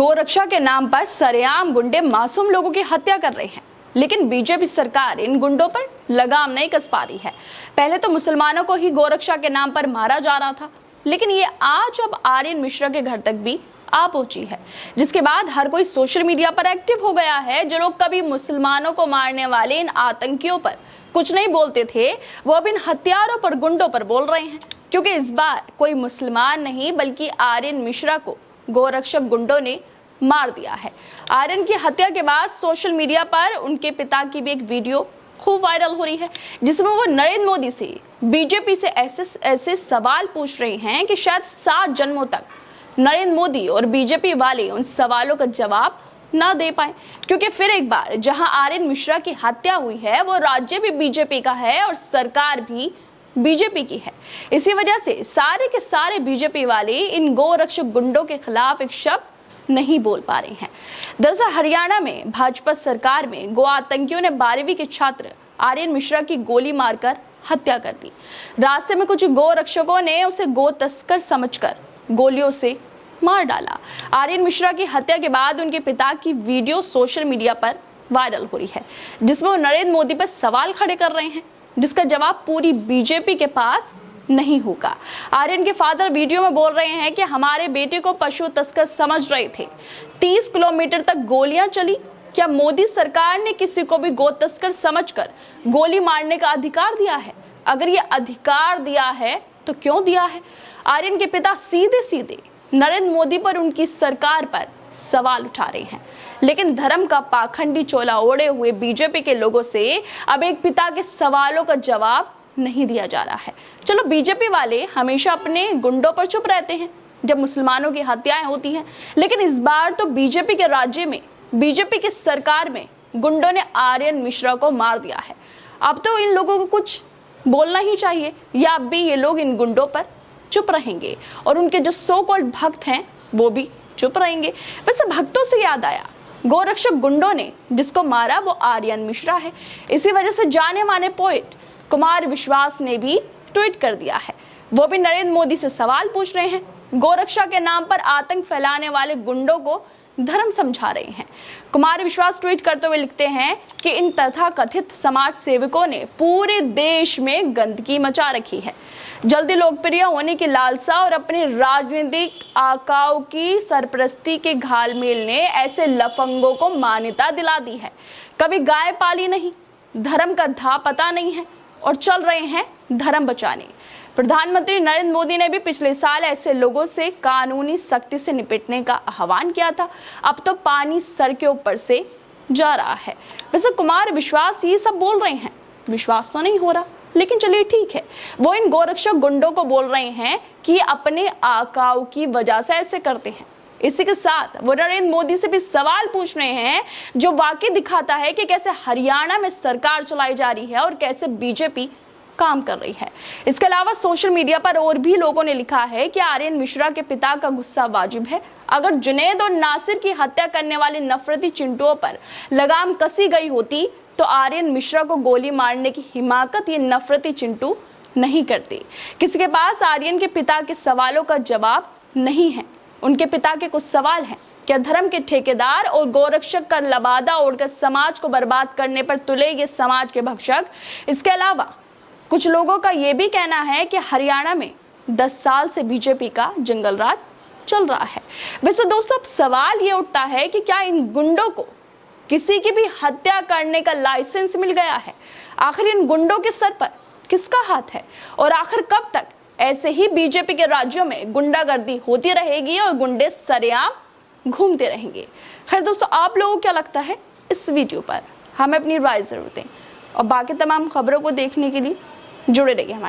गोरक्षा के नाम पर सरेआम गुंडे मासूम लोगों की हत्या कर रहे हैं, लेकिन बीजेपी सरकार इन गुंडों पर लगाम नहीं कस पा रही है। पहले तो मुसलमानों को ही गोरक्षा के नाम पर मारा जा रहा था, लेकिन ये आज अब आर्यन मिश्रा के घर तक भी आ पहुंची है, जिसके बाद हर कोई सोशल मीडिया पर एक्टिव हो गया है। जो लोग कभी मुसलमानों को मारने वाले इन आतंकियों पर कुछ नहीं बोलते थे, वो अब इन हत्यारों पर, गुंडों पर बोल रहे हैं, क्योंकि इस बार कोई मुसलमान नहीं बल्कि आर्यन मिश्रा को गोरक्षक गुंडों ने मार दिया है। आर्यन की हत्या के बाद सोशल मीडिया पर उनके पिता की भी एक वीडियो खूब वायरल हो रही है, जिसमें वो नरेंद्र मोदी से, बीजेपी से ऐसे सवाल पूछ रहे हैं कि शायद 7 जन्मों तक नरेंद्र मोदी और बीजेपी वाले उन सवालों का जवाब ना दे पाए, क्योंकि फिर एक बार जहां आर्यन मिश्रा की हत्या हुई है वो राज्य भी बीजेपी का है और सरकार भी बीजेपी की है। इसी वजह से सारे के सारे बीजेपी वाले इन गोरक्षक गुंडों के खिलाफ एक शब्द नहीं बोल पा रहे हैं। दरअसल हरियाणा में भाजपा सरकार में गो आतंकियों ने 12वीं के छात्र आर्यन मिश्रा की गोली मारकर हत्या कर दी। रास्ते में कुछ गोरक्षकों ने उसे गो तस्कर समझकर गोलियों से मार डाला। आर्यन मिश्रा की हत्या के बाद उनके पिता की वीडियो सोशल मीडिया पर वायरल हो रही है, जिसमें वो नरेंद्र मोदी पर सवाल खड़े कर रहे हैं, जिसका जवाब पूरी बीजेपी के पास नहीं होगा। आर्यन के फादर वीडियो में बोल रहे हैं कि हमारे बेटे को पशु तस्कर समझ रहे थे, 30 किलोमीटर तक गोलियां चली। क्या मोदी सरकार ने किसी को भी गो तस्कर समझकर गोली मारने का अधिकार दिया है? अगर ये अधिकार दिया है तो क्यों दिया है? आर्यन के पिता सीधे सीधे नरेंद्र मोदी पर, उनकी सरकार पर सवाल उठा रहे हैं, लेकिन धर्म का पाखंडी चोला ओढ़े हुए बीजेपी के लोगों से अब एक पिता के सवालों का जवाब नहीं दिया जा रहा है। चलो, बीजेपी वाले हमेशा अपने गुंडों पर चुप रहते हैं जब मुसलमानों की हत्याएं होती हैं, लेकिन इस बार तो बीजेपी के राज्य में, बीजेपी की सरकार में गुंडों ने आर्यन मिश्रा को मार दिया है। अब तो इन लोगों को कुछ बोलना ही चाहिए, या अब भी ये लोग इन गुंडों पर चुप रहेंगे और उनके जो सो कॉल्ड भक्त हैं वो भी चुप रहेंगे। वैसे भक्तों से याद आया, गोरक्षक गुंडों ने जिसको मारा वो आर्यन मिश्रा है। इसी वजह से जाने माने पोएट कुमार विश्वास ने भी ट्वीट कर दिया है। वो भी नरेंद्र मोदी से सवाल पूछ रहे हैं, गोरक्षा के नाम पर आतंक फैलाने वाले गुंडों को धर्म समझा रहे हैं। कुमार विश्वास ट्वीट करते हुए लिखते हैं कि इन तथाकथित समाज सेवकों ने पूरे देश में गंदगी मचा रखी है। जल्दी लोकप्रिय होने की लालसा और अपने राजनीतिक आकाओं की सरपरस्ती के घालमेल ने ऐसे लफंगों को मान्यता दिला दी है। कभी गाय पाली नहीं, धर्म का धा पता नहीं है और चल रहे हैं धर्म बचाने। प्रधानमंत्री नरेंद्र मोदी ने भी पिछले साल ऐसे लोगों से कानूनी सख्ती से निपटने का आह्वान किया था। अब तो पानी सर के ऊपर से जा रहा है। वैसे कुमार विश्वास ये सब बोल रहे हैं, विश्वास तो नहीं हो रहा, लेकिन चलिए ठीक है। वो इन गोरक्षक गुंडों को बोल रहे हैं कि अपने आकाओं की वजह से ऐसे करते हैं। इसी के साथ वो नरेंद्र मोदी से भी सवाल पूछ रहे हैं, जो वाकई दिखाता है कि कैसे हरियाणा में सरकार चलाई जा रही है और कैसे बीजेपी काम कर रही है। इसके अलावा सोशल मीडिया पर और भी लोगों ने लिखा है कि आर्यन मिश्रा के पिता का गुस्सा वाजिब है। अगर जुनैद और नासिर की हत्या करने वाले नफरती चिंटुओं पर लगाम कसी गई होती तो आर्यन मिश्रा को गोली मारने की हिमाकत ये नफरती चिंटू नहीं करते। किसी के पास आर्यन के पिता के सवालों का जवाब नहीं है। उनके पिता के कुछ सवाल हैं, क्या धर्म के ठेकेदार और गोरक्षक का लबादा ओढ़कर समाज को बर्बाद करने पर तुले ये समाज के भक्षक? इसके अलावा कुछ लोगों का यह भी कहना है कि हरियाणा में 10 साल से बीजेपी का जंगल राज चल रहा है। वैसे दोस्तों, अब सवाल ये उठता है कि क्या इन गुंडों को किसी की भी हत्या करने का लाइसेंस मिल गया है? आखिर इन गुंडों के सर पर किसका हाथ है? और आखिर कब तक ऐसे ही बीजेपी के राज्यों में गुंडागर्दी होती रहेगी और गुंडे सरेआम घूमते रहेंगे? खैर दोस्तों, आप लोगों को क्या लगता है इस वीडियो पर? हमें अपनी राय जरूर दें और बाकी तमाम खबरों को देखने के लिए जुड़े रहिए हमारे